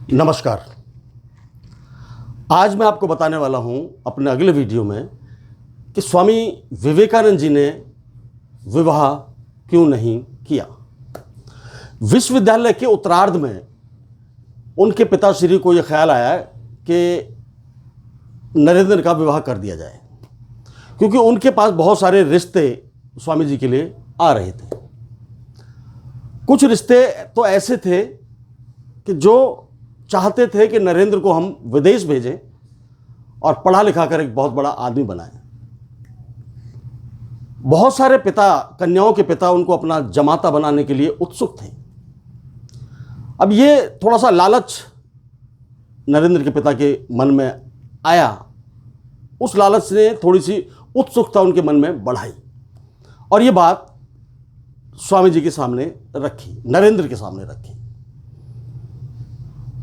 नमस्कार। आज मैं आपको बताने वाला हूं अपने अगले वीडियो में कि स्वामी विवेकानंद जी ने विवाह क्यों नहीं किया। विश्वविद्यालय के उत्तरार्ध में उनके पिताश्री को यह ख्याल आया कि नरेंद्र का विवाह कर दिया जाए, क्योंकि उनके पास बहुत सारे रिश्ते स्वामी जी के लिए आ रहे थे। कुछ रिश्ते तो ऐसे थे कि जो चाहते थे कि नरेंद्र को हम विदेश भेजें और पढ़ा लिखा कर एक बहुत बड़ा आदमी बनाएं। बहुत सारे कन्याओं के पिता उनको अपना जमाता बनाने के लिए उत्सुक थे। अब ये थोड़ा सा लालच नरेंद्र के पिता के मन में आया। उस लालच ने थोड़ी सी उत्सुकता उनके मन में बढ़ाई और ये बात स्वामी जी के सामने रखी, नरेंद्र के सामने रखी।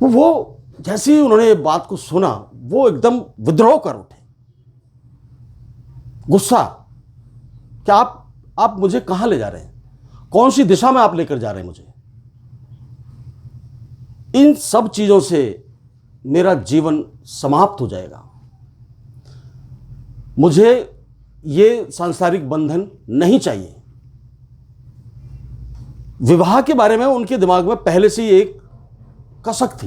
वो जैसे ही उन्होंने ये बात को सुना, वो एकदम विद्रोह कर उठे, गुस्सा कि आप मुझे कहां ले जा रहे हैं, कौन सी दिशा में आप लेकर जा रहे हैं मुझे। इन सब चीजों से मेरा जीवन समाप्त हो जाएगा, मुझे ये सांसारिक बंधन नहीं चाहिए। विवाह के बारे में उनके दिमाग में पहले से ही एक कसक थी,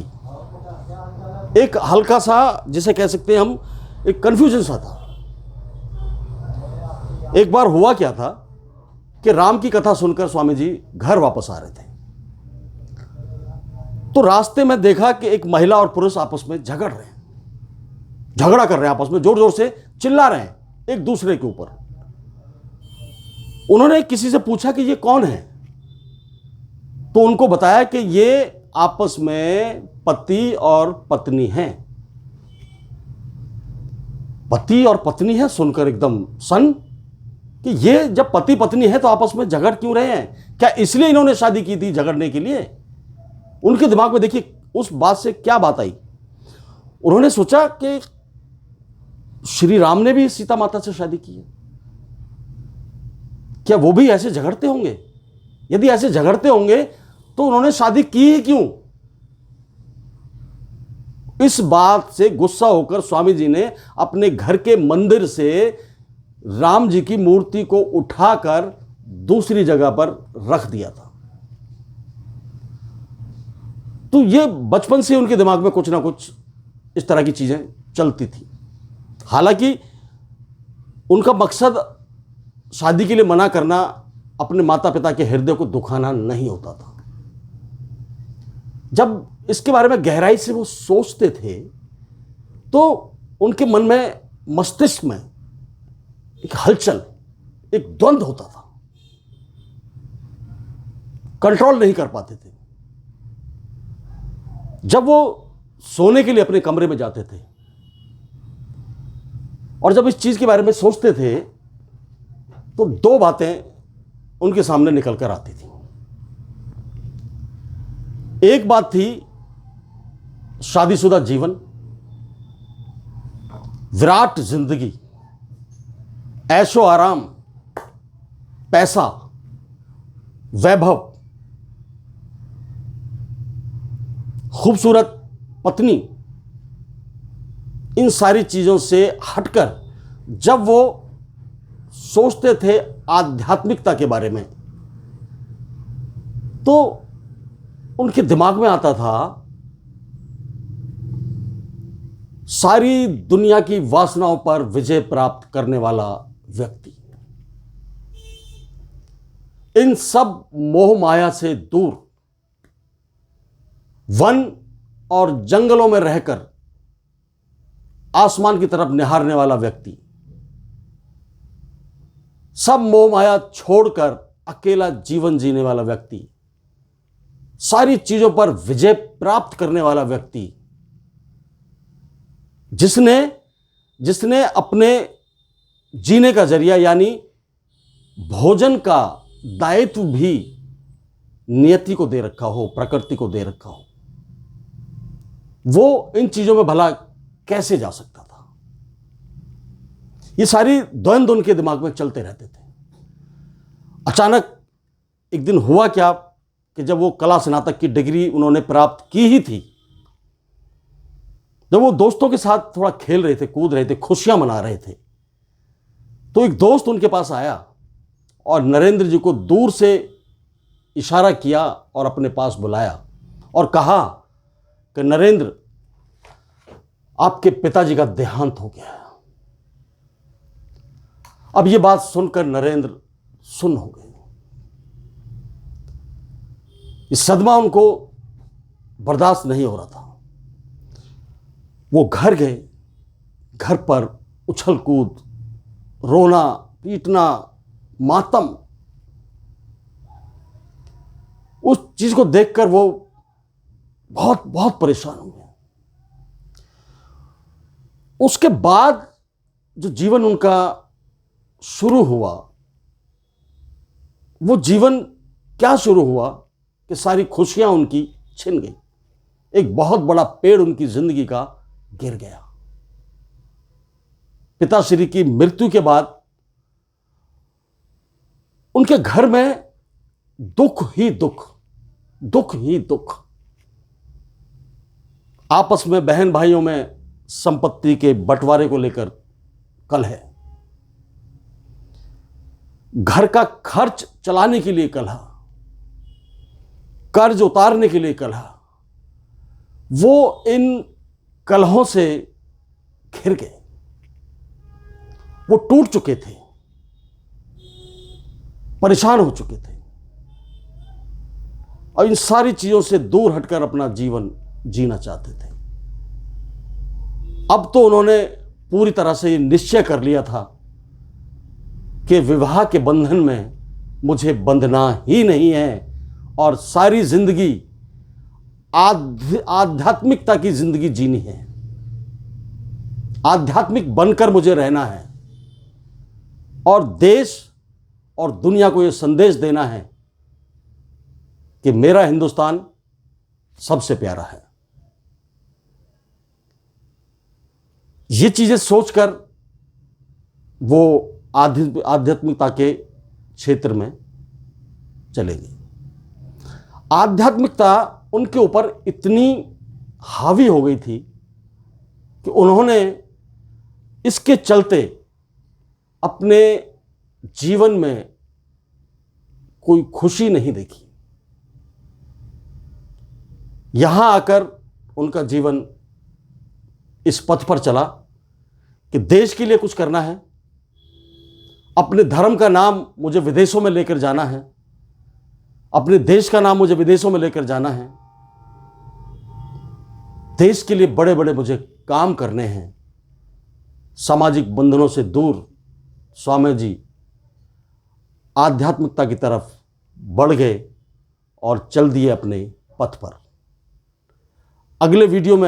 एक हल्का सा, जिसे कह सकते हैं हम, एक कंफ्यूजन सा था। एक बार हुआ क्या था कि राम की कथा सुनकर स्वामी जी घर वापस आ रहे थे, तो रास्ते में देखा कि एक महिला और पुरुष आपस में झगड़ा कर रहे हैं, आपस में जोर जोर से चिल्ला रहे हैं एक दूसरे के ऊपर। उन्होंने किसी से पूछा कि ये कौन है, तो उनको बताया कि ये आपस में पति और पत्नी हैं। पति और पत्नी है सुनकर एकदम सन कि ये जब पति पत्नी है तो आपस में झगड़ क्यों रहे हैं, क्या इसलिए इन्होंने शादी की थी झगड़ने के लिए। उनके दिमाग में देखिए उस बात से क्या बात आई। उन्होंने सोचा कि श्री राम ने भी सीता माता से शादी की है, क्या वो भी ऐसे झगड़ते होंगे। यदि ऐसे झगड़ते होंगे तो उन्होंने शादी की ही क्यों। इस बात से गुस्सा होकर स्वामी जी ने अपने घर के मंदिर से राम जी की मूर्ति को उठाकर दूसरी जगह पर रख दिया था। तो ये बचपन से उनके दिमाग में कुछ ना कुछ इस तरह की चीजें चलती थी। हालांकि उनका मकसद शादी के लिए मना करना, अपने माता पिता के हृदय को दुखाना नहीं होता था। जब इसके बारे में गहराई से वो सोचते थे तो उनके मन में, मस्तिष्क में एक हलचल, एक द्वंद्व होता था, कंट्रोल नहीं कर पाते थे। जब वो सोने के लिए अपने कमरे में जाते थे और जब इस चीज के बारे में सोचते थे तो दो बातें उनके सामने निकल कर आती थी। एक बात थी शादीशुदा जीवन, विराट जिंदगी, ऐशो आराम, पैसा, वैभव, खूबसूरत पत्नी। इन सारी चीजों से हटकर जब वो सोचते थे आध्यात्मिकता के बारे में, तो उनके दिमाग में आता था सारी दुनिया की वासनाओं पर विजय प्राप्त करने वाला व्यक्ति, इन सब मोह माया से दूर वन और जंगलों में रहकर आसमान की तरफ निहारने वाला व्यक्ति, सब मोह माया छोड़कर अकेला जीवन जीने वाला व्यक्ति, सारी चीजों पर विजय प्राप्त करने वाला व्यक्ति, जिसने अपने जीने का जरिया यानी भोजन का दायित्व भी नियति को दे रखा हो, प्रकृति को दे रखा हो, वो इन चीजों में भला कैसे जा सकता था। ये सारी द्वंद्व उनके दिमाग में चलते रहते थे। अचानक एक दिन हुआ क्या कि जब वो कला स्नातक की डिग्री उन्होंने प्राप्त की ही थी जब वो दोस्तों के साथ थोड़ा खेल रहे थे, कूद रहे थे, खुशियां मना रहे थे, तो एक दोस्त उनके पास आया और नरेंद्र जी को दूर से इशारा किया और अपने पास बुलाया और कहा कि नरेंद्र, आपके पिताजी का देहांत हो गया। अब ये बात सुनकर नरेंद्र सुन्न हो गए। इस सदमा उनको बर्दाश्त नहीं हो रहा था। वो घर गए, घर पर उछल कूद, रोना पीटना, मातम, उस चीज को देखकर वो बहुत बहुत परेशान हुए। उसके बाद जो जीवन उनका शुरू हुआ, वो जीवन क्या शुरू हुआ कि सारी खुशियां उनकी छिन गई। एक बहुत बड़ा पेड़ उनकी जिंदगी का गिर गया। पिताश्री की मृत्यु के बाद उनके घर में दुख ही दुख, दुख ही दुख। आपस में बहन भाइयों में संपत्ति के बंटवारे को लेकर कलह, घर का खर्च चलाने के लिए कलह, कर्ज उतारने के लिए कलह। वो इन कलहों से घिर गए। वो टूट चुके थे, परेशान हो चुके थे और इन सारी चीजों से दूर हटकर अपना जीवन जीना चाहते थे। अब तो उन्होंने पूरी तरह से ये निश्चय कर लिया था कि विवाह के बंधन में मुझे बंधना ही नहीं है और सारी जिंदगी आध्यात्मिकता की जिंदगी जीनी है। आध्यात्मिक बनकर मुझे रहना है और देश और दुनिया को यह संदेश देना है कि मेरा हिंदुस्तान सबसे प्यारा है। ये चीजें सोचकर वो आध्यात्मिकता के क्षेत्र में चले गए। आध्यात्मिकता उनके ऊपर इतनी हावी हो गई थी कि उन्होंने इसके चलते अपने जीवन में कोई खुशी नहीं देखी। यहां आकर उनका जीवन इस पथ पर चला कि देश के लिए कुछ करना है, अपने धर्म का नाम मुझे विदेशों में लेकर जाना है, अपने देश का नाम मुझे विदेशों में लेकर जाना है, देश के लिए बड़े बड़े मुझे काम करने हैं। सामाजिक बंधनों से दूर स्वामी जी आध्यात्मिकता की तरफ बढ़ गए और चल दिए अपने पथ पर। अगले वीडियो में